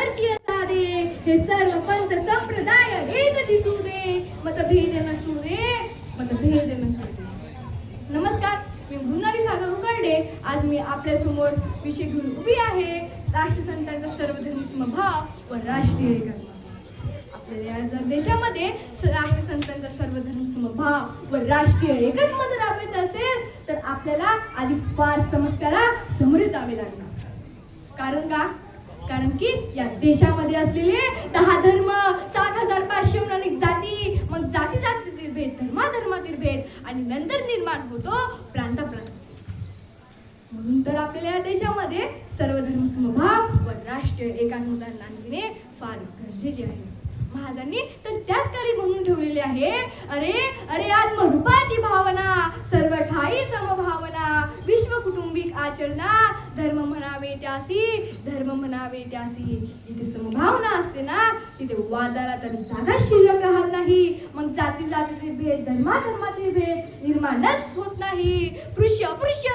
घरची साधे हे सर्व पंथ संप्रदाय एक दिसू दे मतभेद नसू दे. नमस्कार, मी मृणाली सागर उकरडे. आज मी आपल्या समोर विषय घेऊन उभी आहे, राष्ट्रसंतांचा सर्वधर्म समभाव व राष्ट्रीय एकात्मता. आपल्या या देशामध्ये राष्ट्रसंतांचा सर्वधर्म समभाव व राष्ट्रीय एकात्मता राबवायचं असेल तर आपल्याला आधी फार समस्याला सामोरे जावे लागणार. कारण की या देशामध्ये असलेले 10 धर्म, 7,500 अनेक जाती, मग जातीतील भेद, धर्माधर्मातील भेद आणि नंतर निर्माण होतो प्रांताप्रांत. म्हणून तर आपल्याला या देशामध्ये सर्वधर्म समभाव व राष्ट्रीय एकात्मता नांदणे फार गरजेचे आहे. महाराजांनी तर त्याच काळी म्हणून ठेवलेले आहे, अरे आत्मरूपाची भावना, सर्व ठाई समभावना, विश्व कुटुंबिक आचरणा, धर्म म्हणावे त्यासी. जिथे समभावना असते ना तिथे वादाला तर जागा शिल्लक राहत नाही. मग जातीतील भेद, धर्माधर्मातील भेद निर्माणच होत नाही. पृष्य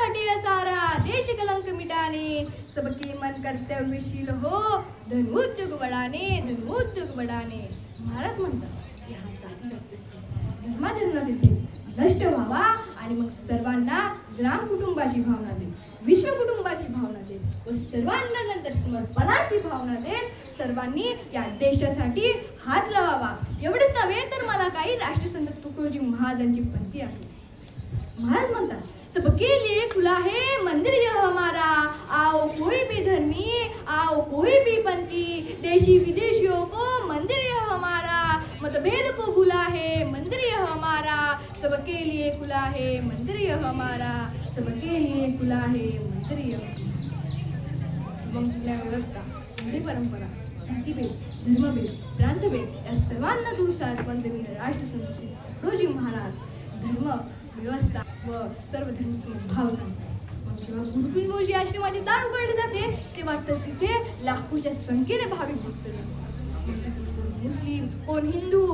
हटे सारा, देश कलंक मिटाने, सबके मन कर्तव्यशील हो, धन उद्योग बढाने. महाराज म्हणतात धर्माधर्मातील भेद नष्ट व्हावा आणि मग सर्वांना ग्राम कुटुंबाची भावना दे, विश्व कुटुंबाची भावना दे व सर्वांना नंतर समर्पणाची भावना देत सर्वांनी या देशासाठी हात लावावा. एवढेच नव्हे तर मला काही राष्ट्रसंत तुकडोजी महाराजांची पंक्ती आहे. महाराज म्हणतात, सबके लिए खुला है मंदिर यह हमारा, आओ कोई भी धर्मी, आओ कोई भी पंथी, देशी विदेशियों को मंदिर यह हमारा, मतभेद को भूला है मंदिर यह हमारा, सबके लिए खुला है मंदिर यह हमारा, सबके लिए खुला है मंदिर यह. मग जुन्या व्यवस्था, हिंदी परंपरा, जातीभेद, धर्मभेद, प्रांतभेद या सर्वांना दूर सारत वंदनीय राष्ट्रसंत तुकडोजी महाराज धर्म व्यवस्था व सर्व धर्म समभाव सांगतात. मग जेव्हा गुरुकुलमोजी आश्रमाचे दार उघडले जाते तेव्हा तर तिथे लाखोच्या संख्येने भाविक भक्त, मुस्लिम, कोण हिंदू,